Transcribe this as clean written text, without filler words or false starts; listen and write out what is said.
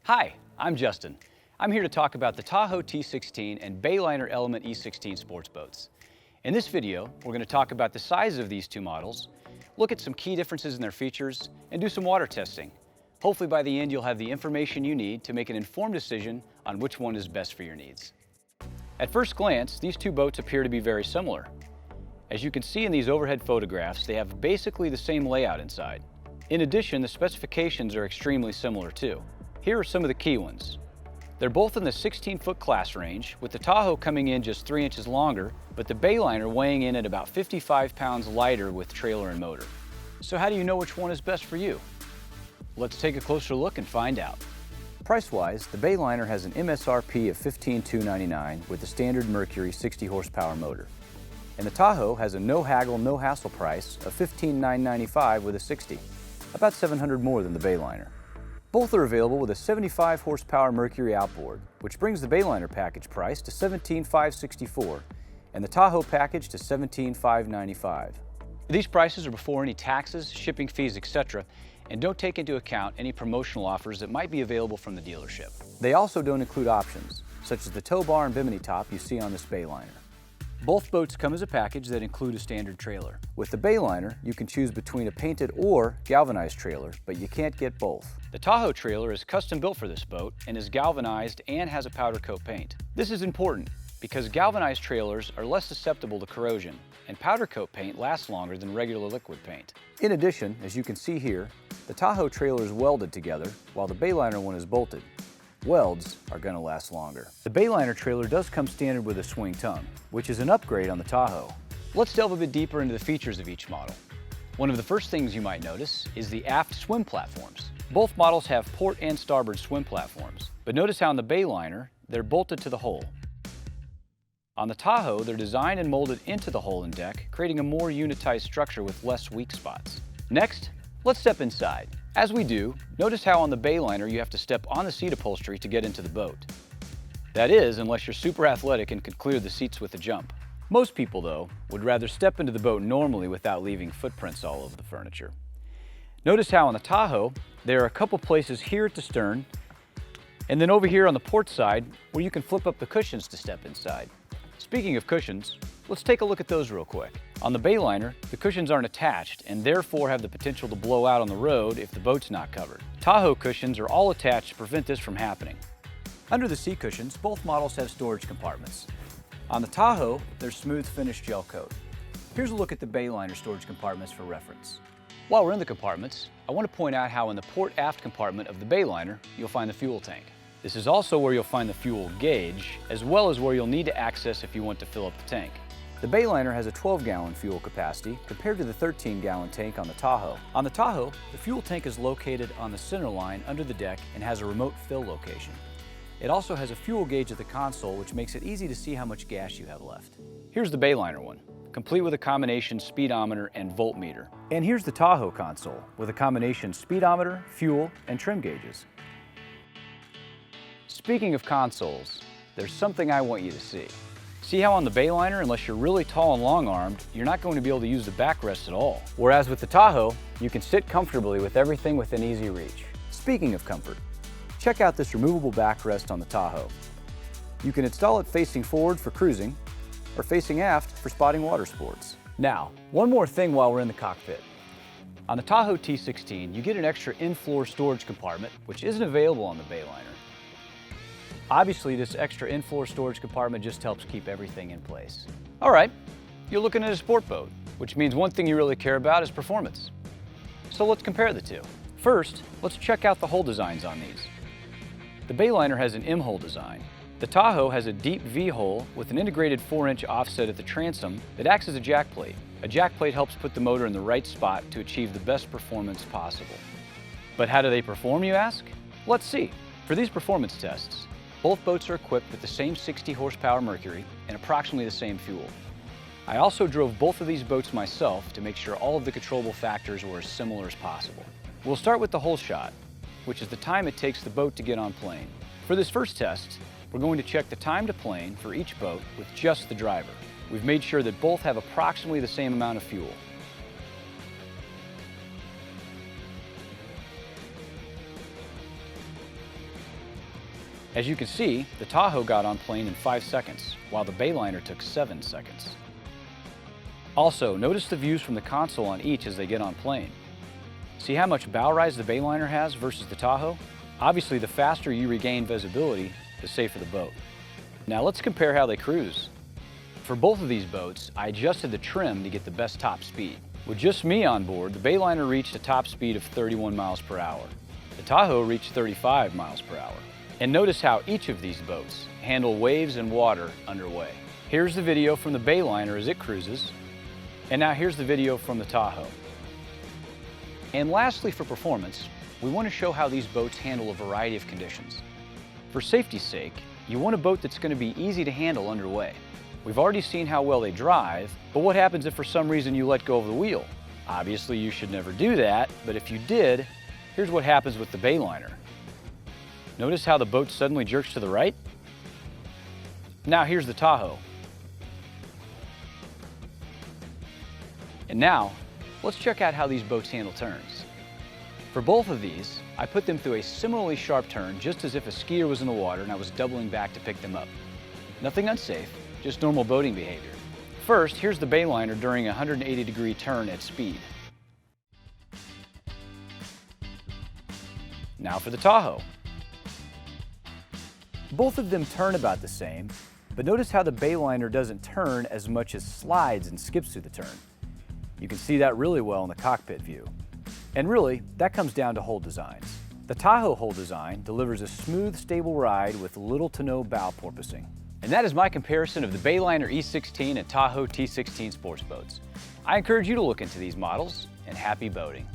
Hi, I'm Justin. I'm here to talk about the Tahoe T16 and Bayliner Element E16 sports boats. In this video, we're going to talk about the size of these two models, look at some key differences in their features, and do some water testing. Hopefully by the end you'll have the information you need to make an informed decision on which one is best for your needs. At first glance, these two boats appear to be very similar. As you can see in these overhead photographs, they have basically the same layout inside. In addition, the specifications are extremely similar too. Here are some of the key ones. They're both in the 16-foot class range, with the Tahoe coming in just 3 inches longer, but the Bayliner weighing in at about 55 pounds lighter with trailer and motor. So how do you know which one is best for you? Let's take a closer look and find out. Price-wise, the Bayliner has an MSRP of $15,299 with the standard Mercury 60 horsepower motor. And the Tahoe has a no-haggle, no-hassle price of $15,995 with a 60, about $700 more than the Bayliner. Both are available with a 75 horsepower Mercury outboard, which brings the Bayliner package price to $17,564 and the Tahoe package to $17,595. These prices are before any taxes, shipping fees, etc., and don't take into account any promotional offers that might be available from the dealership. They also don't include options, such as the tow bar and bimini top you see on this Bayliner. Both boats come as a package that include a standard trailer. With the Bayliner, you can choose between a painted or galvanized trailer, but you can't get both. The Tahoe trailer is custom built for this boat and is galvanized and has a powder coat paint. This is important because galvanized trailers are less susceptible to corrosion, and powder coat paint lasts longer than regular liquid paint. In addition, as you can see here, the Tahoe trailer is welded together while the Bayliner one is bolted. Welds are going to last longer. The Bayliner trailer does come standard with a swing tongue, which is an upgrade on the Tahoe. Let's delve a bit deeper into the features of each model. One of the first things you might notice is the aft swim platforms. Both models have port and starboard swim platforms, but notice how on the Bayliner, they're bolted to the hull. On the Tahoe, they're designed and molded into the hull and deck, creating a more unitized structure with less weak spots. Next, let's step inside. As we do, notice how on the Bayliner you have to step on the seat upholstery to get into the boat. That is, unless you're super athletic and can clear the seats with a jump. Most people, though, would rather step into the boat normally without leaving footprints all over the furniture. Notice how on the Tahoe, there are a couple places here at the stern, and then over here on the port side where you can flip up the cushions to step inside. Speaking of cushions, let's take a look at those real quick. On the Bayliner, the cushions aren't attached and therefore have the potential to blow out on the road if the boat's not covered. Tahoe cushions are all attached to prevent this from happening. Under the seat cushions, both models have storage compartments. On the Tahoe, there's smooth finish gel coat. Here's a look at the Bayliner storage compartments for reference. While we're in the compartments, I want to point out how in the port aft compartment of the Bayliner, you'll find the fuel tank. This is also where you'll find the fuel gauge, as well as where you'll need to access if you want to fill up the tank. The Bayliner has a 12-gallon fuel capacity compared to the 13-gallon tank on the Tahoe. On the Tahoe, the fuel tank is located on the center line under the deck and has a remote fill location. It also has a fuel gauge at the console, which makes it easy to see how much gas you have left. Here's the Bayliner one, complete with a combination speedometer and voltmeter. And here's the Tahoe console, with a combination speedometer, fuel, and trim gauges. Speaking of consoles, there's something I want you to see. See how on the Bayliner, unless you're really tall and long-armed, you're not going to be able to use the backrest at all. Whereas with the Tahoe, you can sit comfortably with everything within easy reach. Speaking of comfort, check out this removable backrest on the Tahoe. You can install it facing forward for cruising, or facing aft for spotting water sports. Now, one more thing while we're in the cockpit. On the Tahoe T16, you get an extra in-floor storage compartment, which isn't available on the Bayliner. Obviously, this extra in-floor storage compartment just helps keep everything in place. All right, you're looking at a sport boat, which means one thing you really care about is performance. So let's compare the two. First, let's check out the hull designs on these. The Bayliner has an M-hull design. The Tahoe has a deep V-hull with an integrated 4-inch offset at the transom that acts as a jack plate. A jack plate helps put the motor in the right spot to achieve the best performance possible. But how do they perform, you ask? Let's see. For these performance tests, both boats are equipped with the same 60 horsepower Mercury and approximately the same fuel. I also drove both of these boats myself to make sure all of the controllable factors were as similar as possible. We'll start with the hull shot, which is the time it takes the boat to get on plane. For this first test, we're going to check the time to plane for each boat with just the driver. We've made sure that both have approximately the same amount of fuel. As you can see, the Tahoe got on plane in 5 seconds, while the Bayliner took 7 seconds. Also, notice the views from the console on each as they get on plane. See how much bow rise the Bayliner has versus the Tahoe? Obviously, the faster you regain visibility, the safer the boat. Now let's compare how they cruise. For both of these boats, I adjusted the trim to get the best top speed. With just me on board, the Bayliner reached a top speed of 31 miles per hour. The Tahoe reached 35 miles per hour. And notice how each of these boats handle waves and water underway. Here's the video from the Bayliner as it cruises, and now here's the video from the Tahoe. And lastly, for performance, we want to show how these boats handle a variety of conditions. For safety's sake, you want a boat that's going to be easy to handle underway. We've already seen how well they drive, but what happens if for some reason you let go of the wheel? Obviously, you should never do that, but if you did, here's what happens with the Bayliner. Notice how the boat suddenly jerks to the right? Now here's the Tahoe. And now, let's check out how these boats handle turns. For both of these, I put them through a similarly sharp turn, just as if a skier was in the water and I was doubling back to pick them up. Nothing unsafe, just normal boating behavior. First, here's the Bayliner during a 180-degree turn at speed. Now for the Tahoe. Both of them turn about the same, but notice how the Bayliner doesn't turn as much as slides and skips through the turn. You can see that really well in the cockpit view. And really, that comes down to hull designs. The Tahoe hull design delivers a smooth, stable ride with little to no bow porpoising. And that is my comparison of the Bayliner E16 and Tahoe T16 sports boats. I encourage you to look into these models, and happy boating.